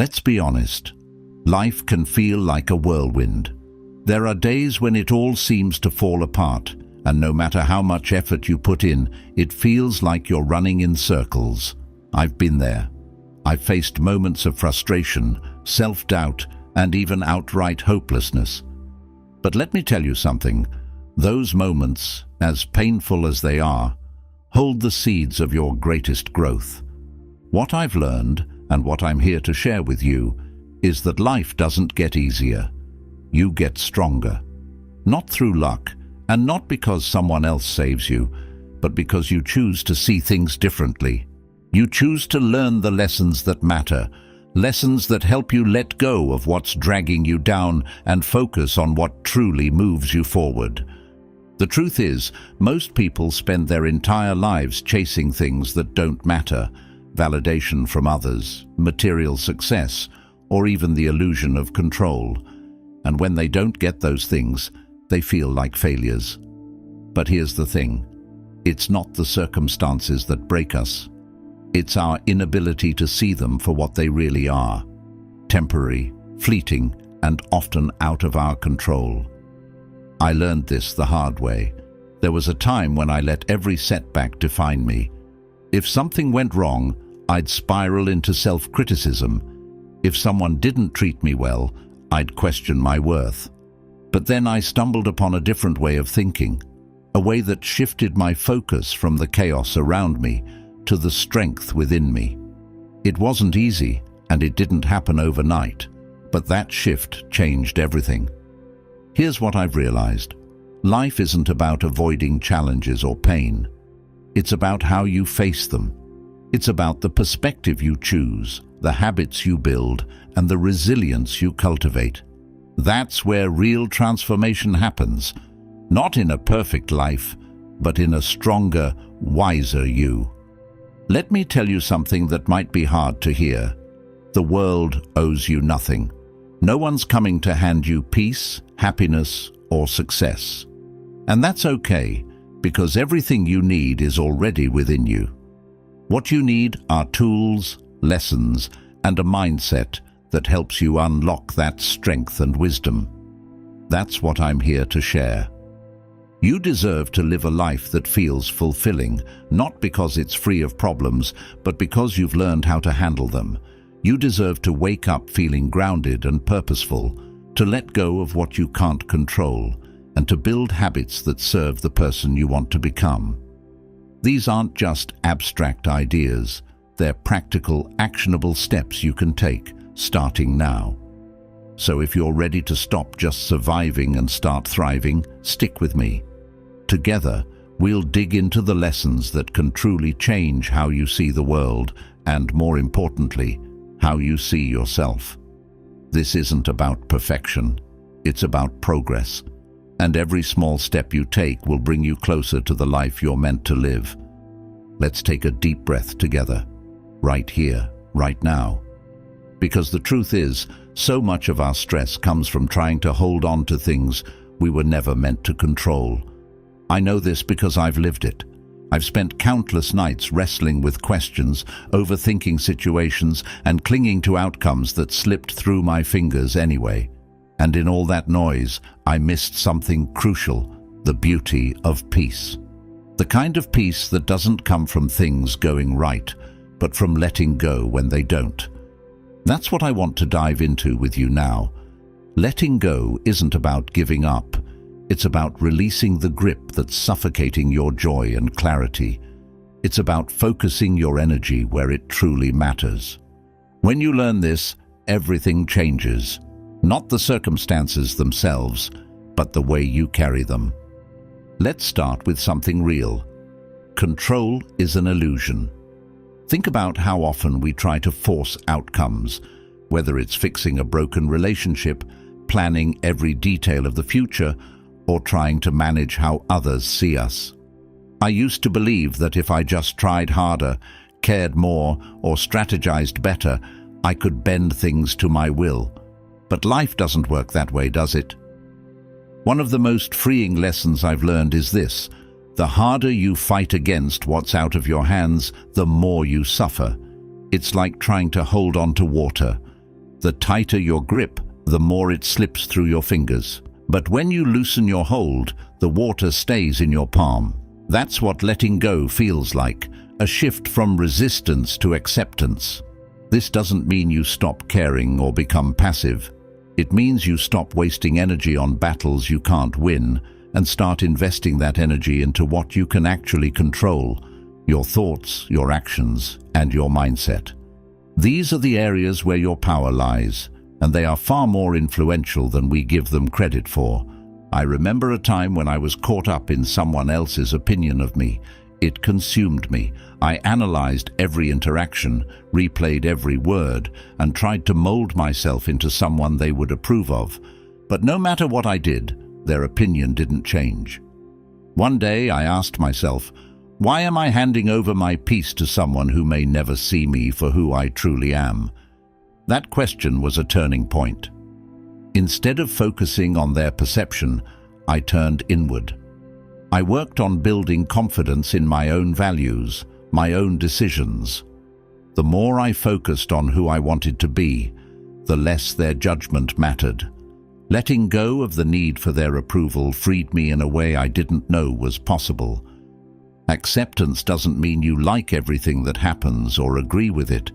Let's be honest. Life can feel like a whirlwind. There are days when it all seems to fall apart, and no matter how much effort you put in, it feels like you're running in circles. I've been there. I've faced moments of frustration, self-doubt, and even outright hopelessness. But let me tell you something. Those moments, as painful as they are, hold the seeds of your greatest growth. What I've learned, and what I'm here to share with you, is that life doesn't get easier. You get stronger. Not through luck, and not because someone else saves you, but because you choose to see things differently. You choose to learn the lessons that matter, lessons that help you let go of what's dragging you down and focus on what truly moves you forward. The truth is, most people spend their entire lives chasing things that don't matter: validation from others, material success, or even the illusion of control. And when they don't get those things, they feel like failures. But here's the thing. It's not the circumstances that break us. It's our inability to see them for what they really are: temporary, fleeting, and often out of our control. I learned this the hard way. There was a time when I let every setback define me. If something went wrong, I'd spiral into self-criticism. If someone didn't treat me well, I'd question my worth. But then I stumbled upon a different way of thinking, a way that shifted my focus from the chaos around me to the strength within me. It wasn't easy, and it didn't happen overnight, but that shift changed everything. Here's what I've realized. Life isn't about avoiding challenges or pain. It's about how you face them. It's about the perspective you choose, the habits you build, and the resilience you cultivate. That's where real transformation happens, not in a perfect life, but in a stronger, wiser you. Let me tell you something that might be hard to hear. The world owes you nothing. No one's coming to hand you peace, happiness, or success. And that's okay, because everything you need is already within you. What you need are tools, lessons, and a mindset that helps you unlock that strength and wisdom. That's what I'm here to share. You deserve to live a life that feels fulfilling, not because it's free of problems, but because you've learned how to handle them. You deserve to wake up feeling grounded and purposeful, to let go of what you can't control, and to build habits that serve the person you want to become. These aren't just abstract ideas. They're practical, actionable steps you can take, starting now. So if you're ready to stop just surviving and start thriving, stick with me. Together, we'll dig into the lessons that can truly change how you see the world and, more importantly, how you see yourself. This isn't about perfection. It's about progress. And every small step you take will bring you closer to the life you're meant to live. Let's take a deep breath together, right here, right now. Because the truth is, so much of our stress comes from trying to hold on to things we were never meant to control. I know this because I've lived it. I've spent countless nights wrestling with questions, overthinking situations, and clinging to outcomes that slipped through my fingers anyway. And in all that noise, I missed something crucial: the beauty of peace. The kind of peace that doesn't come from things going right, but from letting go when they don't. That's what I want to dive into with you now. Letting go isn't about giving up. It's about releasing the grip that's suffocating your joy and clarity. It's about focusing your energy where it truly matters. When you learn this, everything changes. Not the circumstances themselves, but the way you carry them. Let's start with something real. Control is an illusion. Think about how often we try to force outcomes, whether it's fixing a broken relationship, planning every detail of the future, or trying to manage how others see us. I used to believe that if I just tried harder, cared more, or strategized better, I could bend things to my will. But life doesn't work that way, does it? One of the most freeing lessons I've learned is this: the harder you fight against what's out of your hands, the more you suffer. It's like trying to hold on to water. The tighter your grip, the more it slips through your fingers. But when you loosen your hold, the water stays in your palm. That's what letting go feels like, a shift from resistance to acceptance. This doesn't mean you stop caring or become passive. It means you stop wasting energy on battles you can't win and start investing that energy into what you can actually control: your thoughts, your actions, and your mindset. These are the areas where your power lies, and they are far more influential than we give them credit for. I remember a time when I was caught up in someone else's opinion of me. It consumed me. I analyzed every interaction, replayed every word, and tried to mold myself into someone they would approve of. But no matter what I did, their opinion didn't change. One day I asked myself, why am I handing over my peace to someone who may never see me for who I truly am? That question was a turning point. Instead of focusing on their perception, I turned inward. I worked on building confidence in my own values, my own decisions. The more I focused on who I wanted to be, the less their judgment mattered. Letting go of the need for their approval freed me in a way I didn't know was possible. Acceptance doesn't mean you like everything that happens or agree with it.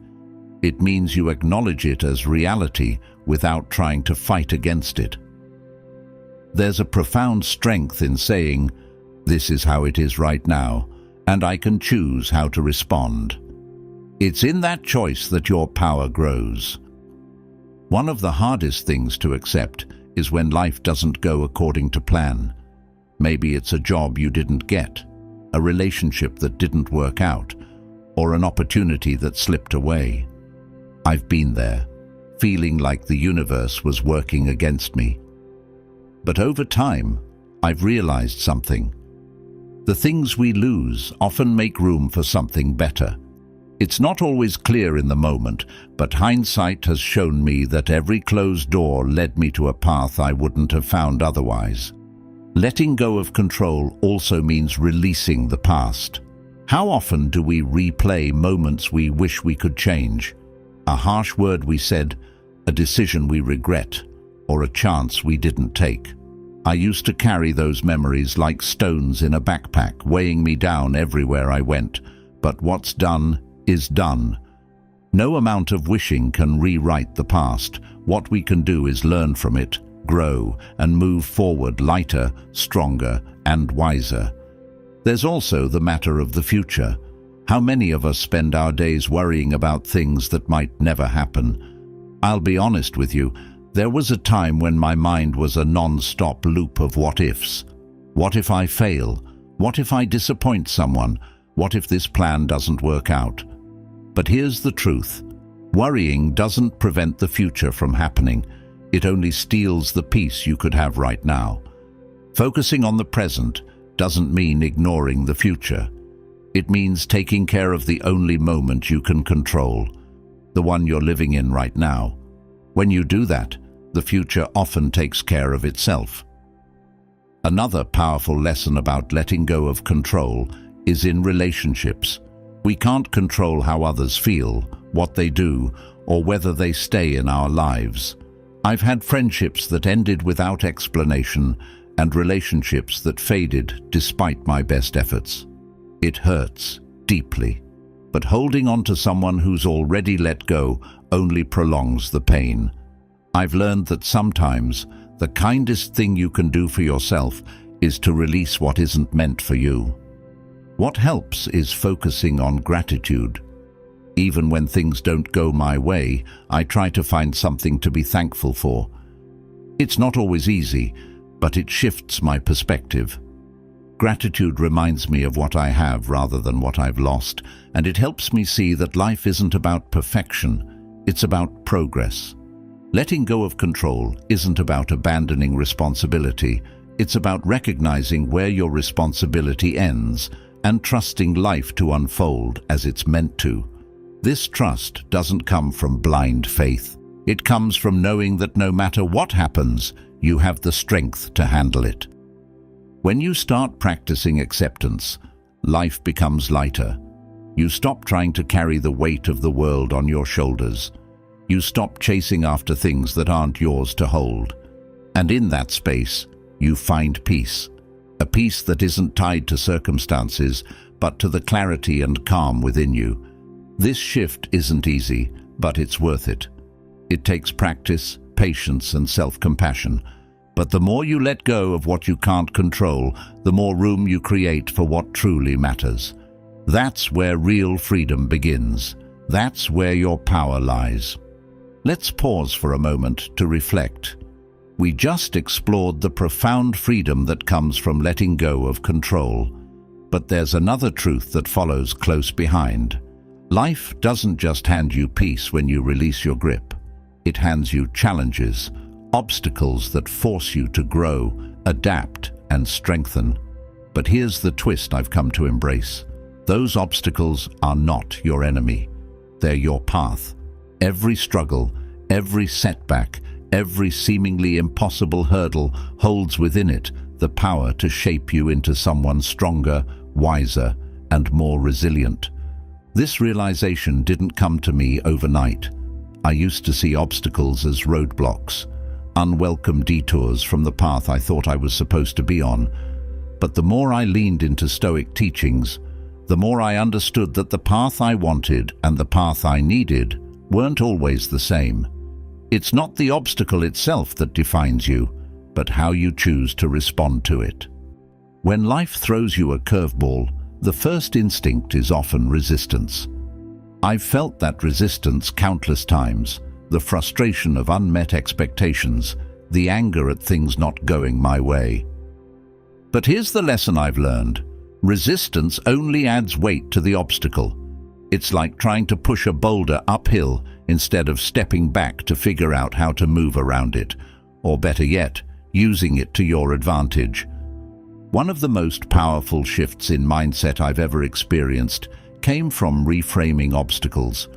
It means you acknowledge it as reality without trying to fight against it. There's a profound strength in saying, "This is how it is right now, and I can choose how to respond." It's in that choice that your power grows. One of the hardest things to accept is when life doesn't go according to plan. Maybe it's a job you didn't get, a relationship that didn't work out, or an opportunity that slipped away. I've been there, feeling like the universe was working against me. But over time, I've realized something. The things we lose often make room for something better. It's not always clear in the moment, but hindsight has shown me that every closed door led me to a path I wouldn't have found otherwise. Letting go of control also means releasing the past. How often do we replay moments we wish we could change? A harsh word we said, a decision we regret, or a chance we didn't take. I used to carry those memories like stones in a backpack, weighing me down everywhere I went. But what's done is done. No amount of wishing can rewrite the past. What we can do is learn from it, grow, and move forward lighter, stronger, and wiser. There's also the matter of the future. How many of us spend our days worrying about things that might never happen? I'll be honest with you, there was a time when my mind was a non-stop loop of what-ifs. What if I fail? What if I disappoint someone? What if this plan doesn't work out? But here's the truth. Worrying doesn't prevent the future from happening. It only steals the peace you could have right now. Focusing on the present doesn't mean ignoring the future. It means taking care of the only moment you can control, the one you're living in right now. When you do that, the future often takes care of itself. Another powerful lesson about letting go of control is in relationships. We can't control how others feel, what they do, or whether they stay in our lives. I've had friendships that ended without explanation and relationships that faded despite my best efforts. It hurts deeply, but holding on to someone who's already let go only prolongs the pain. I've learned that sometimes the kindest thing you can do for yourself is to release what isn't meant for you. What helps is focusing on gratitude. Even when things don't go my way, I try to find something to be thankful for. It's not always easy, but it shifts my perspective. Gratitude reminds me of what I have rather than what I've lost, and it helps me see that life isn't about perfection, it's about progress. Letting go of control isn't about abandoning responsibility, it's about recognizing where your responsibility ends and trusting life to unfold as it's meant to. This trust doesn't come from blind faith. It comes from knowing that no matter what happens, you have the strength to handle it. When you start practicing acceptance, life becomes lighter. You stop trying to carry the weight of the world on your shoulders. You stop chasing after things that aren't yours to hold. And in that space, you find peace. A peace that isn't tied to circumstances, but to the clarity and calm within you. This shift isn't easy, but it's worth it. It takes practice, patience, and self-compassion. But the more you let go of what you can't control, the more room you create for what truly matters. That's where real freedom begins. That's where your power lies. Let's pause for a moment to reflect. We just explored the profound freedom that comes from letting go of control. But there's another truth that follows close behind. Life doesn't just hand you peace when you release your grip. It hands you challenges, obstacles that force you to grow, adapt, and strengthen. But here's the twist I've come to embrace. Those obstacles are not your enemy. They're your path. Every struggle, every setback, every seemingly impossible hurdle holds within it the power to shape you into someone stronger, wiser, and more resilient. This realization didn't come to me overnight. I used to see obstacles as roadblocks, unwelcome detours from the path I thought I was supposed to be on. But the more I leaned into Stoic teachings, the more I understood that the path I wanted and the path I needed weren't always the same. It's not the obstacle itself that defines you, but how you choose to respond to it. When life throws you a curveball, the first instinct is often resistance. I've felt that resistance countless times, the frustration of unmet expectations, the anger at things not going my way. But here's the lesson I've learned. Resistance only adds weight to the obstacle. It's like trying to push a boulder uphill instead of stepping back to figure out how to move around it, or better yet, using it to your advantage. One of the most powerful shifts in mindset I've ever experienced came from reframing obstacles.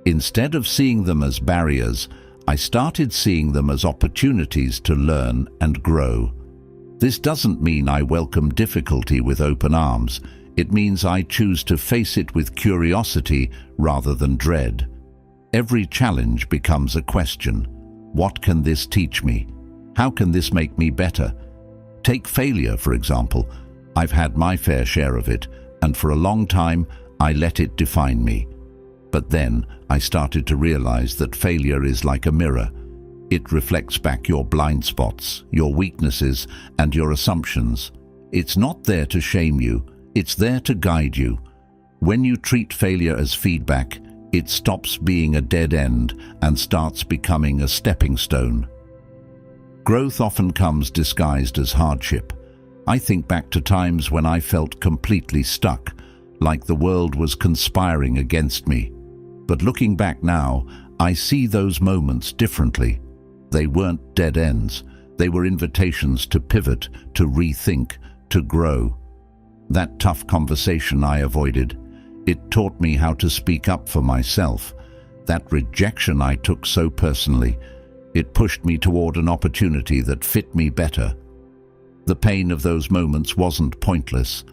Instead of seeing them as barriers, I started seeing them as opportunities to learn and grow. This doesn't mean I welcome difficulty with open arms. It means I choose to face it with curiosity rather than dread. Every challenge becomes a question. What can this teach me? How can this make me better? Take failure, for example. I've had my fair share of it, and for a long time, I let it define me. But then, I started to realize that failure is like a mirror. It reflects back your blind spots, your weaknesses, and your assumptions. It's not there to shame you, it's there to guide you. When you treat failure as feedback, it stops being a dead end and starts becoming a stepping stone. Growth often comes disguised as hardship. I think back to times when I felt completely stuck, like the world was conspiring against me. But looking back now, I see those moments differently. They weren't dead ends. They were invitations to pivot, to rethink, to grow. That tough conversation I avoided, it taught me how to speak up for myself. That rejection I took so personally, it pushed me toward an opportunity that fit me better. The pain of those moments wasn't pointless.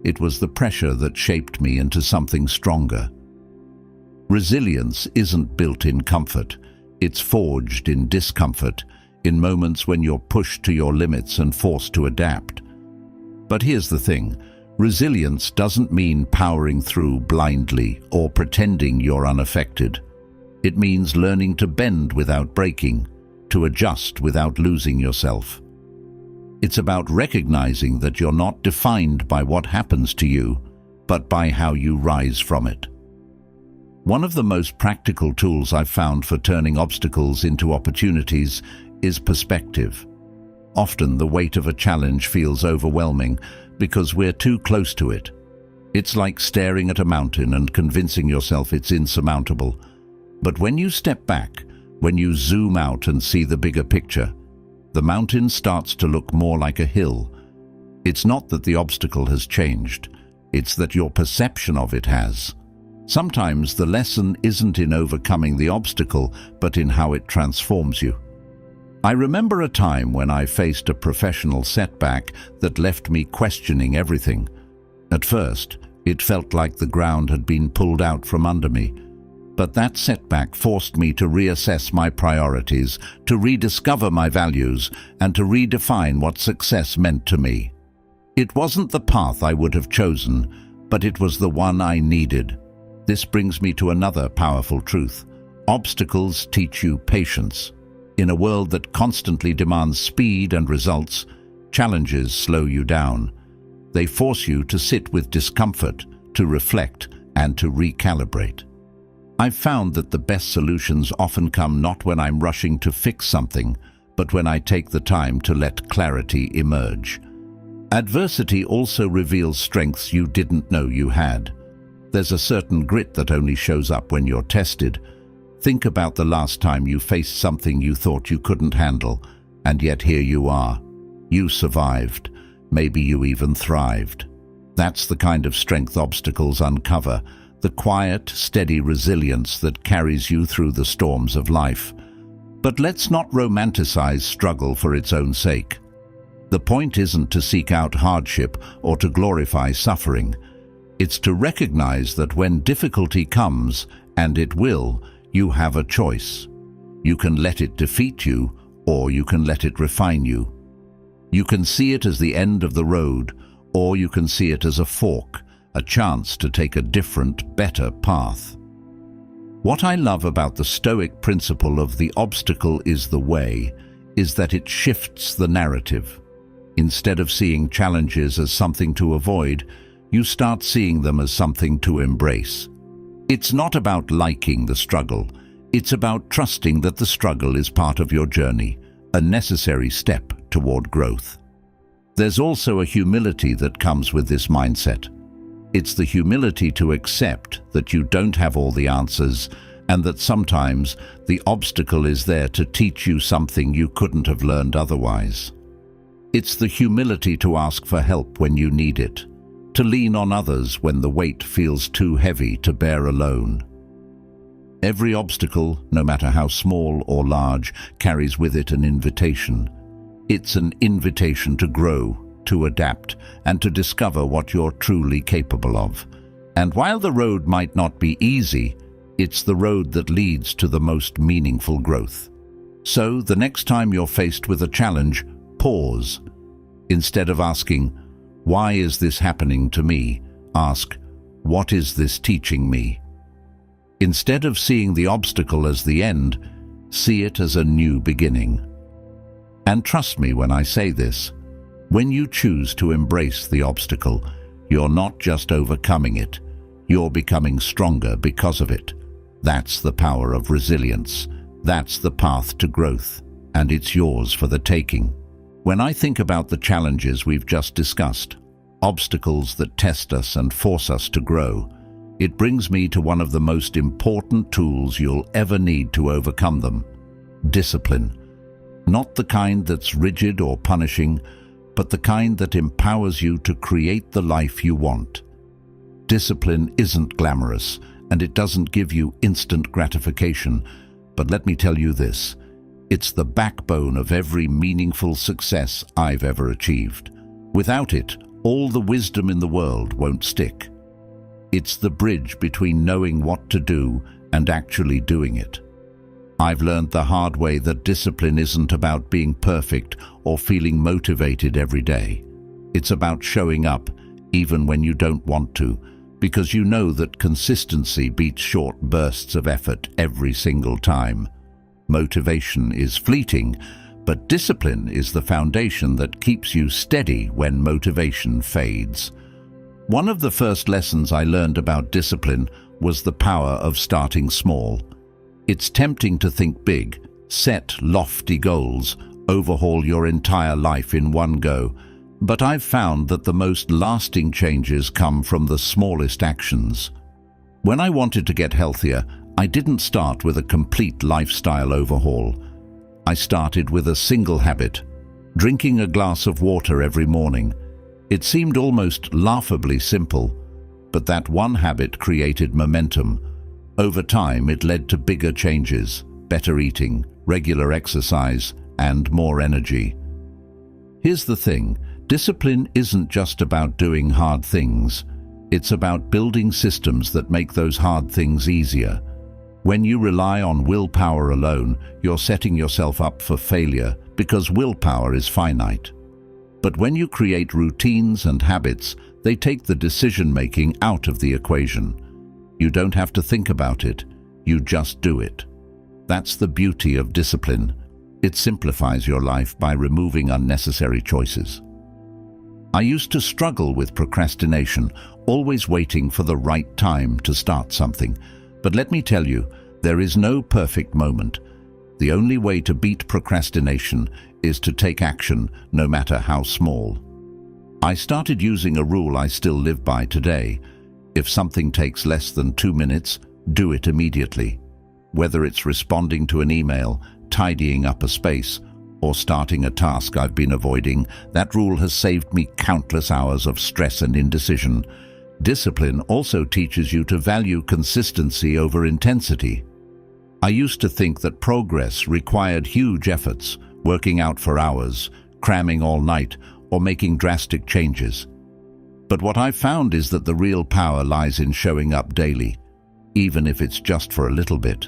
It was the pressure that shaped me into something stronger. Resilience isn't built in comfort. It's forged in discomfort, in moments when you're pushed to your limits and forced to adapt. But here's the thing. Resilience doesn't mean powering through blindly or pretending you're unaffected. It means learning to bend without breaking, to adjust without losing yourself. It's about recognizing that you're not defined by what happens to you, but by how you rise from it. One of the most practical tools I've found for turning obstacles into opportunities is perspective. Often the weight of a challenge feels overwhelming because we're too close to it. It's like staring at a mountain and convincing yourself it's insurmountable. But when you step back, when you zoom out and see the bigger picture, the mountain starts to look more like a hill. It's not that the obstacle has changed, it's that your perception of it has. Sometimes the lesson isn't in overcoming the obstacle, but in how it transforms you. I remember a time when I faced a professional setback that left me questioning everything. At first, it felt like the ground had been pulled out from under me. But that setback forced me to reassess my priorities, to rediscover my values, and to redefine what success meant to me. It wasn't the path I would have chosen, but it was the one I needed. This brings me to another powerful truth. Obstacles teach you patience. In a world that constantly demands speed and results, challenges slow you down. They force you to sit with discomfort, to reflect, and to recalibrate. I've found that the best solutions often come not when I'm rushing to fix something, but when I take the time to let clarity emerge. Adversity also reveals strengths you didn't know you had. There's a certain grit that only shows up when you're tested. Think about the last time you faced something you thought you couldn't handle, and yet here you are. You survived. Maybe you even thrived. That's the kind of strength obstacles uncover, the quiet, steady resilience that carries you through the storms of life. But let's not romanticize struggle for its own sake. The point isn't to seek out hardship or to glorify suffering. It's to recognize that when difficulty comes, and it will, you have a choice. You can let it defeat you, or you can let it refine you. You can see it as the end of the road, or you can see it as a fork, a chance to take a different, better path. What I love about the Stoic principle of the obstacle is the way is that it shifts the narrative. Instead of seeing challenges as something to avoid, you start seeing them as something to embrace. It's not about liking the struggle. It's about trusting that the struggle is part of your journey, a necessary step toward growth. There's also a humility that comes with this mindset. It's the humility to accept that you don't have all the answers and that sometimes the obstacle is there to teach you something you couldn't have learned otherwise. It's the humility to ask for help when you need it, to lean on others when the weight feels too heavy to bear alone. Every obstacle, no matter how small or large, carries with it an invitation. It's an invitation to grow, to adapt, and to discover what you're truly capable of. And while the road might not be easy, it's the road that leads to the most meaningful growth. So, the next time you're faced with a challenge, pause. Instead of asking, "Why is this happening to me?" ask, "What is this teaching me?" Instead of seeing the obstacle as the end, see it as a new beginning. And trust me when I say this, when you choose to embrace the obstacle, you're not just overcoming it, you're becoming stronger because of it. That's the power of resilience. That's the path to growth, and it's yours for the taking. When I think about the challenges we've just discussed, obstacles that test us and force us to grow, it brings me to one of the most important tools you'll ever need to overcome them: discipline. Not the kind that's rigid or punishing, but the kind that empowers you to create the life you want. Discipline isn't glamorous, and it doesn't give you instant gratification, but let me tell you this: it's the backbone of every meaningful success I've ever achieved. Without it, all the wisdom in the world won't stick. It's the bridge between knowing what to do and actually doing it. I've learned the hard way that discipline isn't about being perfect or feeling motivated every day. It's about showing up, even when you don't want to, because you know that consistency beats short bursts of effort every single time. Motivation is fleeting, but discipline is the foundation that keeps you steady when motivation fades. One of the first lessons I learned about discipline was the power of starting small. It's tempting to think big, set lofty goals, overhaul your entire life in one go, but I've found that the most lasting changes come from the smallest actions. When I wanted to get healthier, I didn't start with a complete lifestyle overhaul. I started with a single habit: drinking a glass of water every morning. It seemed almost laughably simple, but that one habit created momentum. Over time, it led to bigger changes: better eating, regular exercise, and more energy. Here's the thing: discipline isn't just about doing hard things. It's about building systems that make those hard things easier. When you rely on willpower alone, you're setting yourself up for failure because willpower is finite. But when you create routines and habits, they take the decision-making out of the equation. You don't have to think about it, you just do it. That's the beauty of discipline. It simplifies your life by removing unnecessary choices. I used to struggle with procrastination, always waiting for the right time to start something. But let me tell you, there is no perfect moment. The only way to beat procrastination is to take action, no matter how small. I started using a rule I still live by today. If something takes less than 2 minutes, do it immediately. Whether it's responding to an email, tidying up a space, or starting a task I've been avoiding, that rule has saved me countless hours of stress and indecision. Discipline also teaches you to value consistency over intensity. I used to think that progress required huge efforts, working out for hours, cramming all night, or making drastic changes. But what I've found is that the real power lies in showing up daily, even if it's just for a little bit.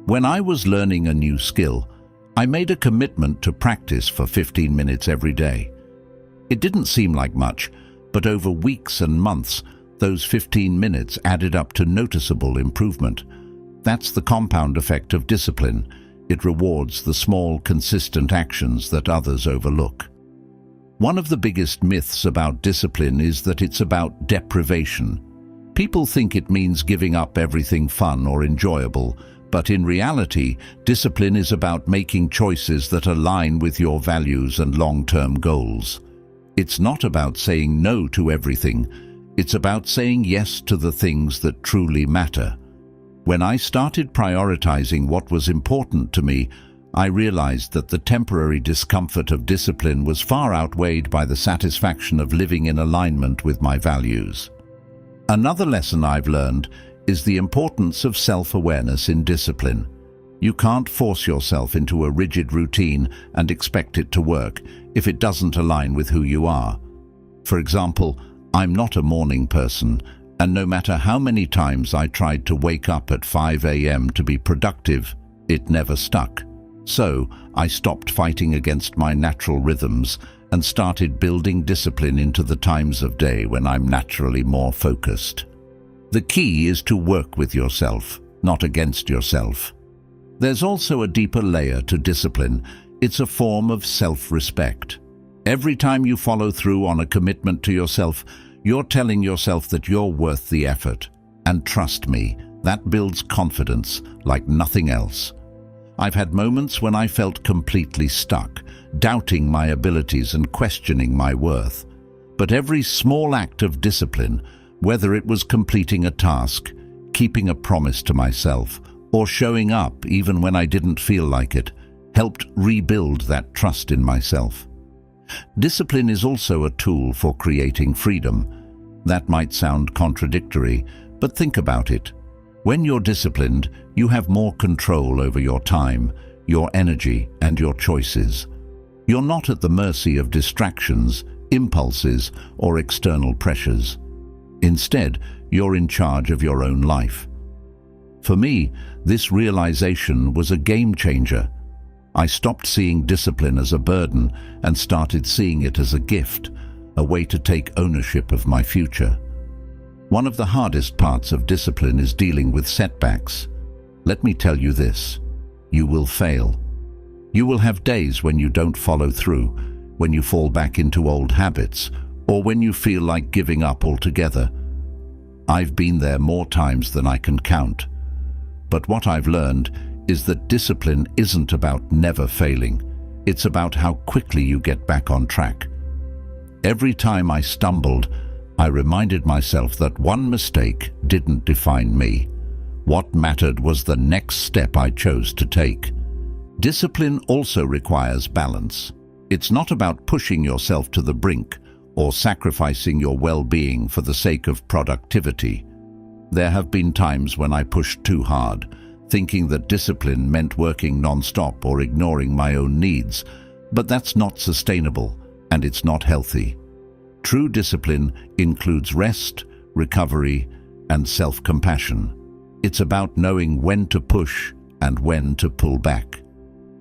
When I was learning a new skill, I made a commitment to practice for 15 minutes every day. It didn't seem like much, but over weeks and months, those 15 minutes added up to noticeable improvement. That's the compound effect of discipline. It rewards the small, consistent actions that others overlook. One of the biggest myths about discipline is that it's about deprivation. People think it means giving up everything fun or enjoyable, but in reality, discipline is about making choices that align with your values and long-term goals. It's not about saying no to everything. It's about saying yes to the things that truly matter. When I started prioritizing what was important to me, I realized that the temporary discomfort of discipline was far outweighed by the satisfaction of living in alignment with my values. Another lesson I've learned is the importance of self-awareness in discipline. You can't force yourself into a rigid routine and expect it to work if it doesn't align with who you are. For example, I'm not a morning person, and no matter how many times I tried to wake up at 5 a.m. to be productive, it never stuck. So, I stopped fighting against my natural rhythms and started building discipline into the times of day when I'm naturally more focused. The key is to work with yourself, not against yourself. There's also a deeper layer to discipline. It's a form of self-respect. Every time you follow through on a commitment to yourself, you're telling yourself that you're worth the effort. And trust me, that builds confidence like nothing else. I've had moments when I felt completely stuck, doubting my abilities and questioning my worth. But every small act of discipline, whether it was completing a task, keeping a promise to myself, or showing up even when I didn't feel like it, helped rebuild that trust in myself. Discipline is also a tool for creating freedom. That might sound contradictory, but think about it. When you're disciplined, you have more control over your time, your energy, and your choices. You're not at the mercy of distractions, impulses, or external pressures. Instead, you're in charge of your own life. For me, this realization was a game changer. I stopped seeing discipline as a burden and started seeing it as a gift, a way to take ownership of my future. One of the hardest parts of discipline is dealing with setbacks. Let me tell you this: you will fail. You will have days when you don't follow through, when you fall back into old habits, or when you feel like giving up altogether. I've been there more times than I can count. But what I've learned is that discipline isn't about never failing. It's about how quickly you get back on track. Every time I stumbled, I reminded myself that one mistake didn't define me. What mattered was the next step I chose to take. Discipline also requires balance. It's not about pushing yourself to the brink or sacrificing your well-being for the sake of productivity. There have been times when I pushed too hard, thinking that discipline meant working non-stop or ignoring my own needs, but that's not sustainable and it's not healthy. True discipline includes rest, recovery, and self-compassion. It's about knowing when to push and when to pull back.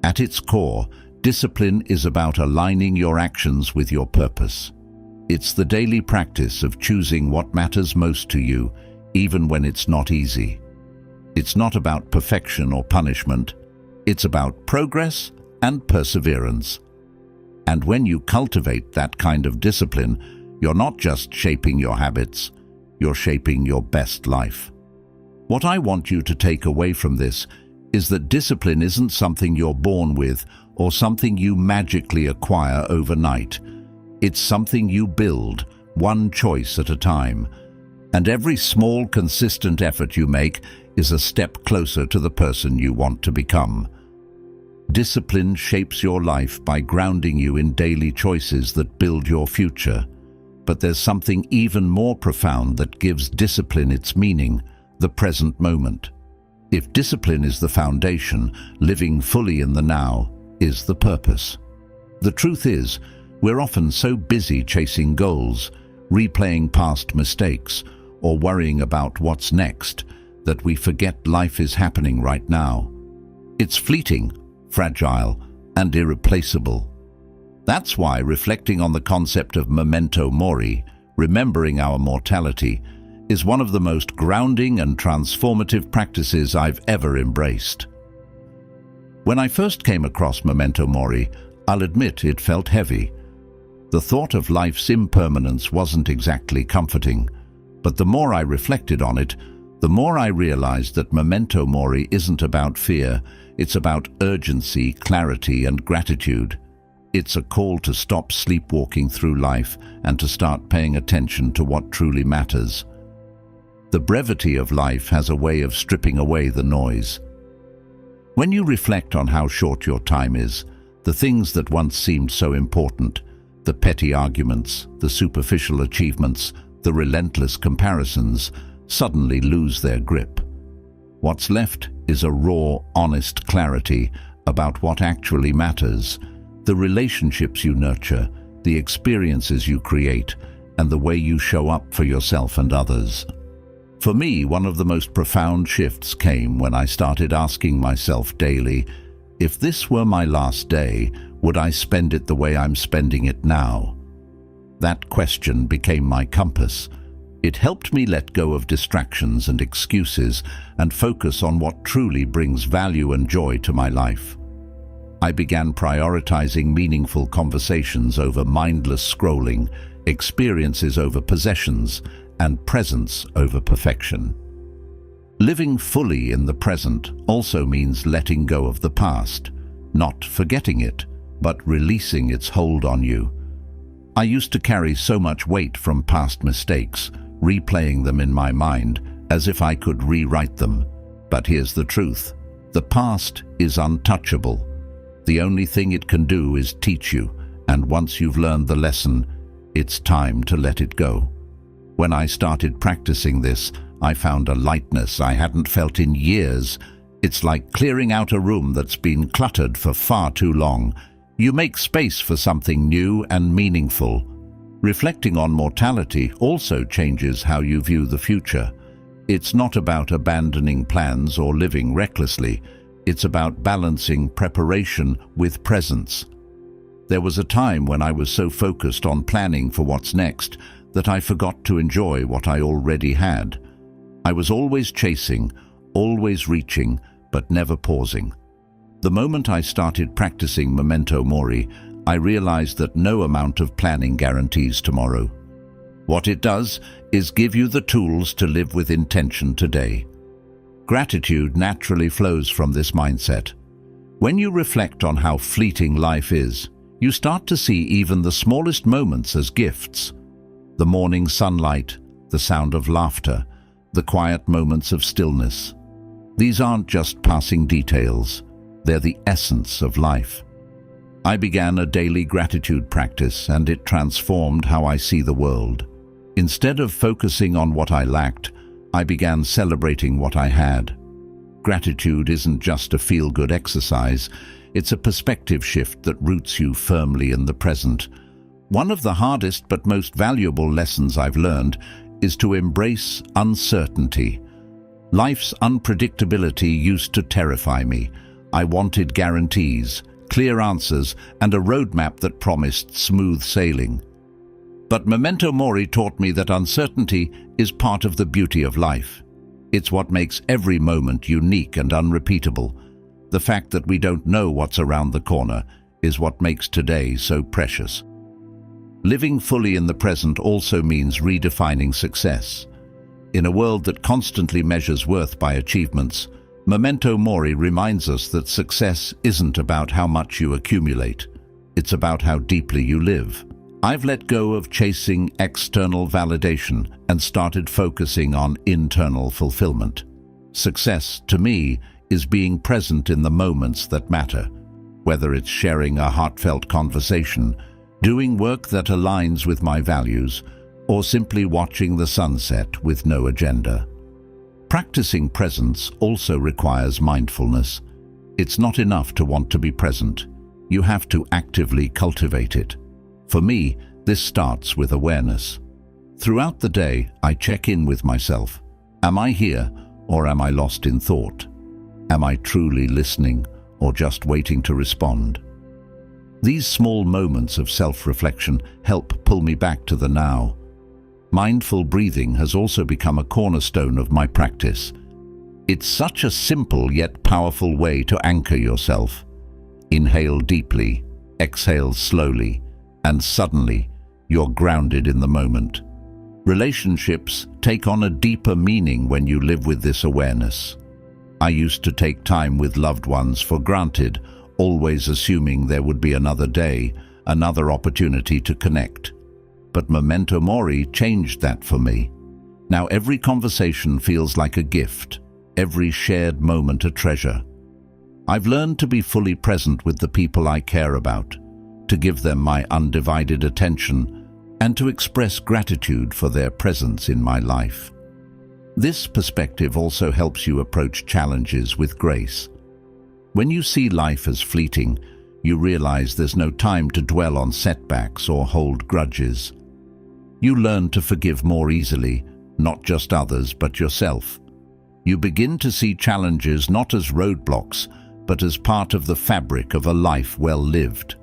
At its core, discipline is about aligning your actions with your purpose. It's the daily practice of choosing what matters most to you, even when it's not easy. It's not about perfection or punishment. It's about progress and perseverance. And when you cultivate that kind of discipline, you're not just shaping your habits, you're shaping your best life. What I want you to take away from this is that discipline isn't something you're born with or something you magically acquire overnight. It's something you build, one choice at a time. And every small, consistent effort you make is a step closer to the person you want to become. Discipline shapes your life by grounding you in daily choices that build your future. But there's something even more profound that gives discipline its meaning, the present moment. If discipline is the foundation, living fully in the now is the purpose. The truth is, we're often so busy chasing goals, replaying past mistakes, or worrying about what's next, that we forget life is happening right now. It's fleeting, fragile, and irreplaceable. That's why reflecting on the concept of memento mori, remembering our mortality, is one of the most grounding and transformative practices I've ever embraced. When I first came across memento mori, I'll admit it felt heavy. The thought of life's impermanence wasn't exactly comforting, but the more I reflected on it, the more I realized that memento mori isn't about fear, it's about urgency, clarity, and gratitude. It's a call to stop sleepwalking through life and to start paying attention to what truly matters. The brevity of life has a way of stripping away the noise. When you reflect on how short your time is, the things that once seemed so important, the petty arguments, the superficial achievements, the relentless comparisons, suddenly lose their grip. What's left is a raw, honest clarity about what actually matters, the relationships you nurture, the experiences you create, and the way you show up for yourself and others. For me, one of the most profound shifts came when I started asking myself daily, if this were my last day, would I spend it the way I'm spending it now? That question became my compass. It helped me let go of distractions and excuses and focus on what truly brings value and joy to my life. I began prioritizing meaningful conversations over mindless scrolling, experiences over possessions, and presence over perfection. Living fully in the present also means letting go of the past, not forgetting it, but releasing its hold on you. I used to carry so much weight from past mistakes, replaying them in my mind as if I could rewrite them. But here's the truth. The past is untouchable. The only thing it can do is teach you, and once you've learned the lesson, it's time to let it go. When I started practicing this, I found a lightness I hadn't felt in years. It's like clearing out a room that's been cluttered for far too long. You make space for something new and meaningful. Reflecting on mortality also changes how you view the future. It's not about abandoning plans or living recklessly. It's about balancing preparation with presence. There was a time when I was so focused on planning for what's next that I forgot to enjoy what I already had. I was always chasing, always reaching, but never pausing. The moment I started practicing memento mori, I realized that no amount of planning guarantees tomorrow. What it does is give you the tools to live with intention today. Gratitude naturally flows from this mindset. When you reflect on how fleeting life is, you start to see even the smallest moments as gifts. The morning sunlight, the sound of laughter, the quiet moments of stillness. These aren't just passing details, they're the essence of life. I began a daily gratitude practice, and it transformed how I see the world. Instead of focusing on what I lacked, I began celebrating what I had. Gratitude isn't just a feel-good exercise, it's a perspective shift that roots you firmly in the present. One of the hardest but most valuable lessons I've learned is to embrace uncertainty. Life's unpredictability used to terrify me. I wanted guarantees, clear answers, and a roadmap that promised smooth sailing. But Memento Mori taught me that uncertainty is part of the beauty of life. It's what makes every moment unique and unrepeatable. The fact that we don't know what's around the corner is what makes today so precious. Living fully in the present also means redefining success. In a world that constantly measures worth by achievements, Memento Mori reminds us that success isn't about how much you accumulate. It's about how deeply you live. I've let go of chasing external validation and started focusing on internal fulfillment. Success, to me, is being present in the moments that matter, whether it's sharing a heartfelt conversation, doing work that aligns with my values, or simply watching the sunset with no agenda. Practicing presence also requires mindfulness. It's not enough to want to be present. You have to actively cultivate it. For me, this starts with awareness. Throughout the day, I check in with myself. Am I here, or am I lost in thought? Am I truly listening, or just waiting to respond? These small moments of self-reflection help pull me back to the now. Mindful breathing has also become a cornerstone of my practice. It's such a simple yet powerful way to anchor yourself. Inhale deeply, exhale slowly, and suddenly you're grounded in the moment. Relationships take on a deeper meaning when you live with this awareness. I used to take time with loved ones for granted, always assuming there would be another day, another opportunity to connect. But Memento Mori changed that for me. Now every conversation feels like a gift, every shared moment a treasure. I've learned to be fully present with the people I care about, to give them my undivided attention, and to express gratitude for their presence in my life. This perspective also helps you approach challenges with grace. When you see life as fleeting, you realize there's no time to dwell on setbacks or hold grudges. You learn to forgive more easily, not just others, but yourself. You begin to see challenges not as roadblocks, but as part of the fabric of a life well lived.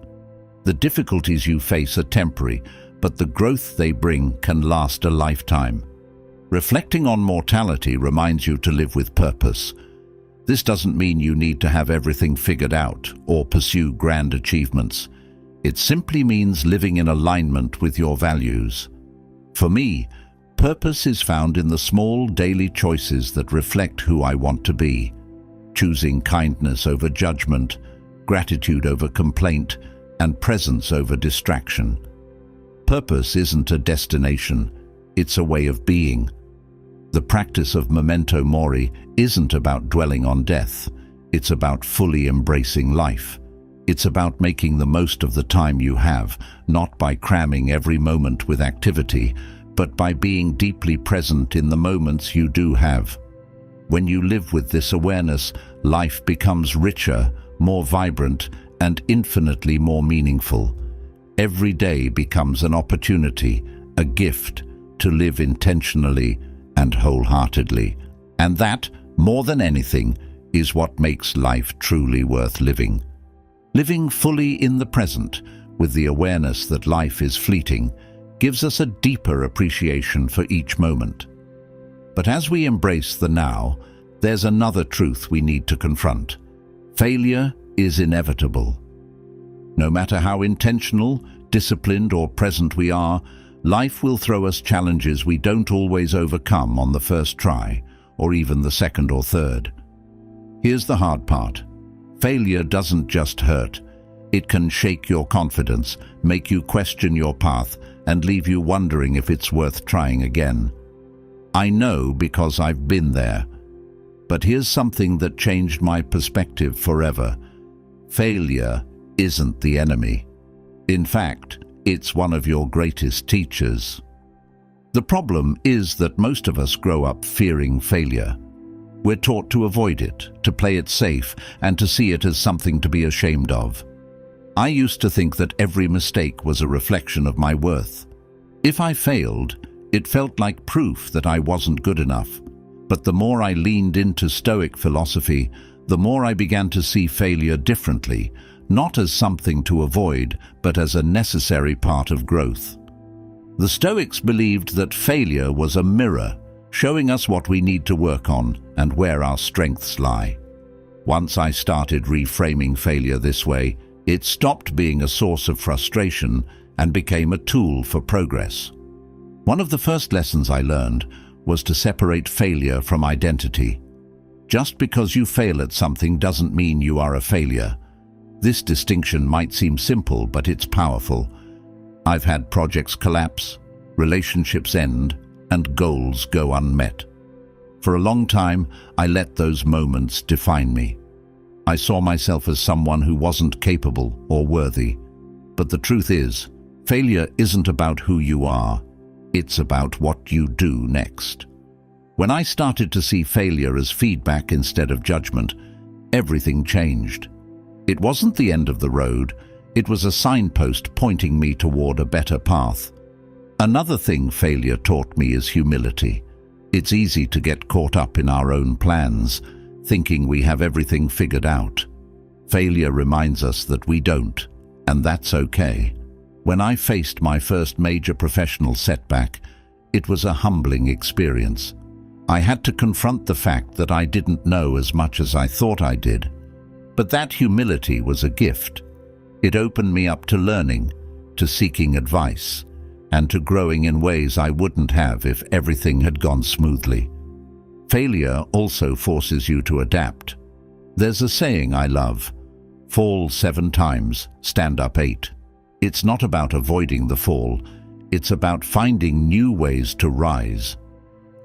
The difficulties you face are temporary, but the growth they bring can last a lifetime. Reflecting on mortality reminds you to live with purpose. This doesn't mean you need to have everything figured out or pursue grand achievements. It simply means living in alignment with your values. For me, purpose is found in the small daily choices that reflect who I want to be. Choosing kindness over judgment, gratitude over complaint, and presence over distraction. Purpose isn't a destination, it's a way of being. The practice of Memento Mori isn't about dwelling on death, it's about fully embracing life. It's about making the most of the time you have, not by cramming every moment with activity, but by being deeply present in the moments you do have. When you live with this awareness, life becomes richer, more vibrant, and infinitely more meaningful. Every day becomes an opportunity, a gift, to live intentionally and wholeheartedly. And that, more than anything, is what makes life truly worth living. Living fully in the present, with the awareness that life is fleeting, gives us a deeper appreciation for each moment. But as we embrace the now, there's another truth we need to confront. Failure is inevitable. No matter how intentional, disciplined, or present we are, life will throw us challenges we don't always overcome on the first try, or even the second or third. Here's the hard part. Failure doesn't just hurt. It can shake your confidence, make you question your path, and leave you wondering if it's worth trying again. I know because I've been there. But here's something that changed my perspective forever. Failure isn't the enemy. In fact, it's one of your greatest teachers. The problem is that most of us grow up fearing failure. We're taught to avoid it, to play it safe, and to see it as something to be ashamed of. I used to think that every mistake was a reflection of my worth. If I failed, it felt like proof that I wasn't good enough. But the more I leaned into Stoic philosophy, the more I began to see failure differently, not as something to avoid, but as a necessary part of growth. The Stoics believed that failure was a mirror, showing us what we need to work on and where our strengths lie. Once I started reframing failure this way, it stopped being a source of frustration and became a tool for progress. One of the first lessons I learned was to separate failure from identity. Just because you fail at something doesn't mean you are a failure. This distinction might seem simple, but it's powerful. I've had projects collapse, relationships end, and goals go unmet. For a long time, I let those moments define me. I saw myself as someone who wasn't capable or worthy. But the truth is, failure isn't about who you are. It's about what you do next. When I started to see failure as feedback instead of judgment, everything changed. It wasn't the end of the road, it was a signpost pointing me toward a better path. Another thing failure taught me is humility. It's easy to get caught up in our own plans, thinking we have everything figured out. Failure reminds us that we don't, and that's okay. When I faced my first major professional setback, it was a humbling experience. I had to confront the fact that I didn't know as much as I thought I did. But that humility was a gift. It opened me up to learning, to seeking advice, and to growing in ways I wouldn't have if everything had gone smoothly. Failure also forces you to adapt. There's a saying I love, "Fall 7 times, stand up 8. It's not about avoiding the fall, it's about finding new ways to rise.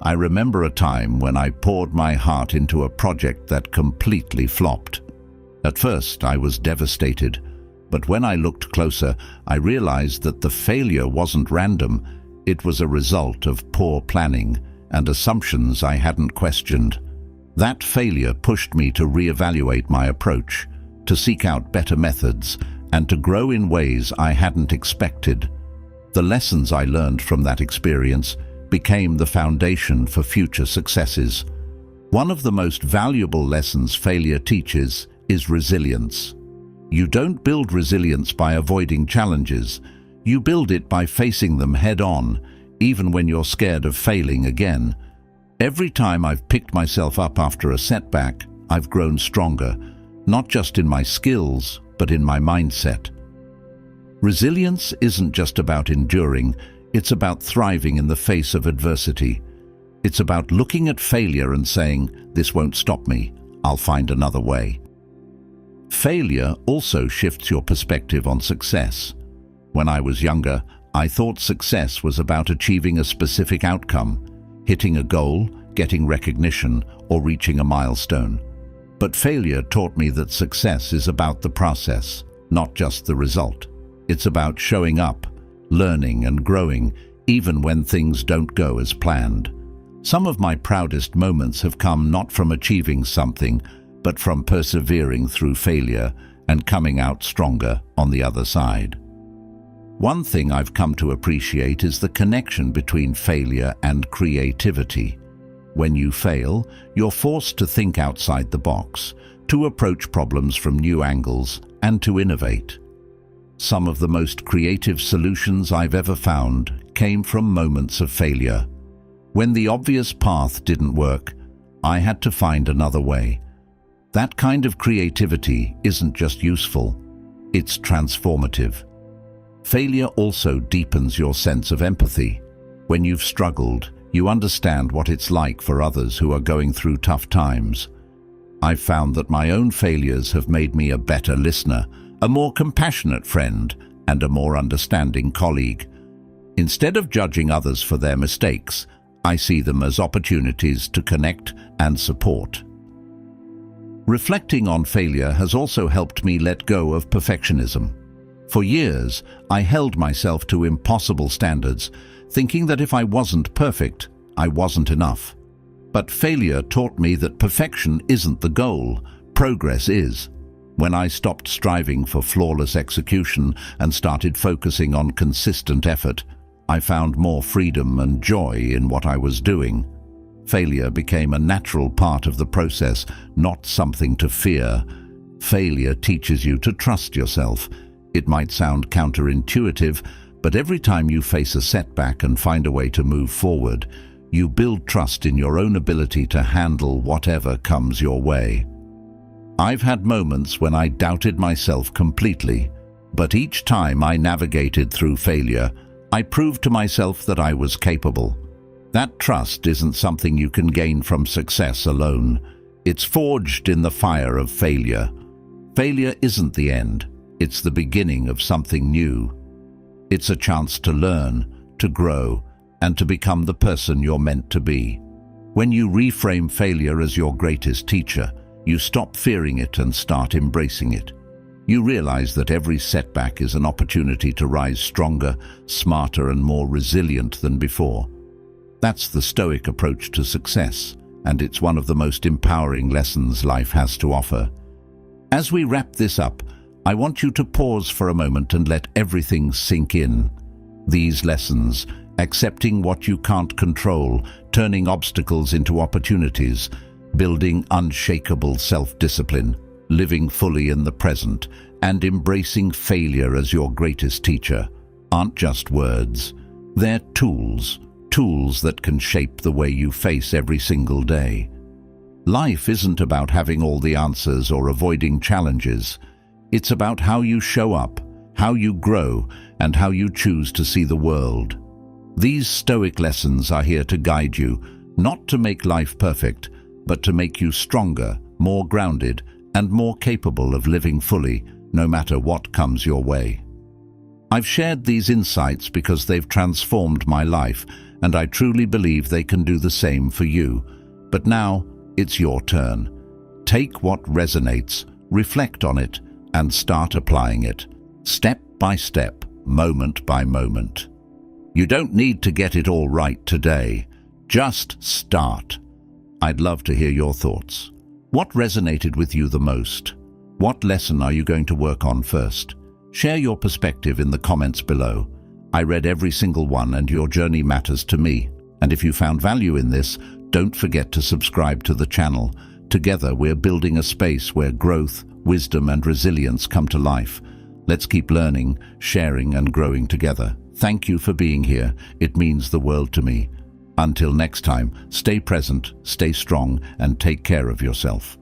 I remember a time when I poured my heart into a project that completely flopped. At first, I was devastated, but when I looked closer, I realized that the failure wasn't random. It was a result of poor planning and assumptions I hadn't questioned. That failure pushed me to reevaluate my approach, to seek out better methods, and to grow in ways I hadn't expected. The lessons I learned from that experience became the foundation for future successes. One of the most valuable lessons failure teaches is resilience. You don't build resilience by avoiding challenges. You build it by facing them head-on, even when you're scared of failing again. Every time I've picked myself up after a setback, I've grown stronger, not just in my skills, but in my mindset. Resilience isn't just about enduring, it's about thriving in the face of adversity. It's about looking at failure and saying, "This won't stop me, I'll find another way." Failure also shifts your perspective on success. When I was younger, I thought success was about achieving a specific outcome, hitting a goal, getting recognition, or reaching a milestone. But failure taught me that success is about the process, not just the result. It's about showing up, learning and growing, even when things don't go as planned. Some of my proudest moments have come not from achieving something, but from persevering through failure and coming out stronger on the other side. One thing I've come to appreciate is the connection between failure and creativity. When you fail, you're forced to think outside the box, to approach problems from new angles, and to innovate. Some of the most creative solutions I've ever found came from moments of failure. When the obvious path didn't work, I had to find another way. That kind of creativity isn't just useful, it's transformative. Failure also deepens your sense of empathy. When you've struggled, you understand what it's like for others who are going through tough times. I've found that my own failures have made me a better listener, a more compassionate friend, and a more understanding colleague. Instead of judging others for their mistakes, I see them as opportunities to connect and support. Reflecting on failure has also helped me let go of perfectionism. For years, I held myself to impossible standards, thinking that if I wasn't perfect, I wasn't enough. But failure taught me that perfection isn't the goal, progress is. When I stopped striving for flawless execution and started focusing on consistent effort, I found more freedom and joy in what I was doing. Failure became a natural part of the process, not something to fear. Failure teaches you to trust yourself. It might sound counterintuitive, but every time you face a setback and find a way to move forward, you build trust in your own ability to handle whatever comes your way. I've had moments when I doubted myself completely, but each time I navigated through failure, I proved to myself that I was capable. That trust isn't something you can gain from success alone. It's forged in the fire of failure. Failure isn't the end. It's the beginning of something new. It's a chance to learn, to grow, and to become the person you're meant to be. When you reframe failure as your greatest teacher, you stop fearing it and start embracing it. You realize that every setback is an opportunity to rise stronger, smarter, and more resilient than before. That's the Stoic approach to success, and it's one of the most empowering lessons life has to offer. As we wrap this up, I want you to pause for a moment and let everything sink in. These lessons, accepting what you can't control, turning obstacles into opportunities, building unshakable self-discipline, living fully in the present, and embracing failure as your greatest teacher, aren't just words. They're tools that can shape the way you face every single day. Life isn't about having all the answers or avoiding challenges. It's about how you show up, how you grow, and how you choose to see the world. These Stoic lessons are here to guide you, not to make life perfect, but to make you stronger, more grounded, and more capable of living fully, no matter what comes your way. I've shared these insights because they've transformed my life, and I truly believe they can do the same for you. But now, it's your turn. Take what resonates, reflect on it, and start applying it, step by step, moment by moment. You don't need to get it all right today. Just start. I'd love to hear your thoughts. What resonated with you the most? What lesson are you going to work on first? Share your perspective in the comments below. I read every single one, and your journey matters to me. And if you found value in this, don't forget to subscribe to the channel. Together, we're building a space where growth, wisdom, and resilience come to life. Let's keep learning, sharing, and growing together. Thank you for being here. It means the world to me. Until next time, stay present, stay strong, and take care of yourself.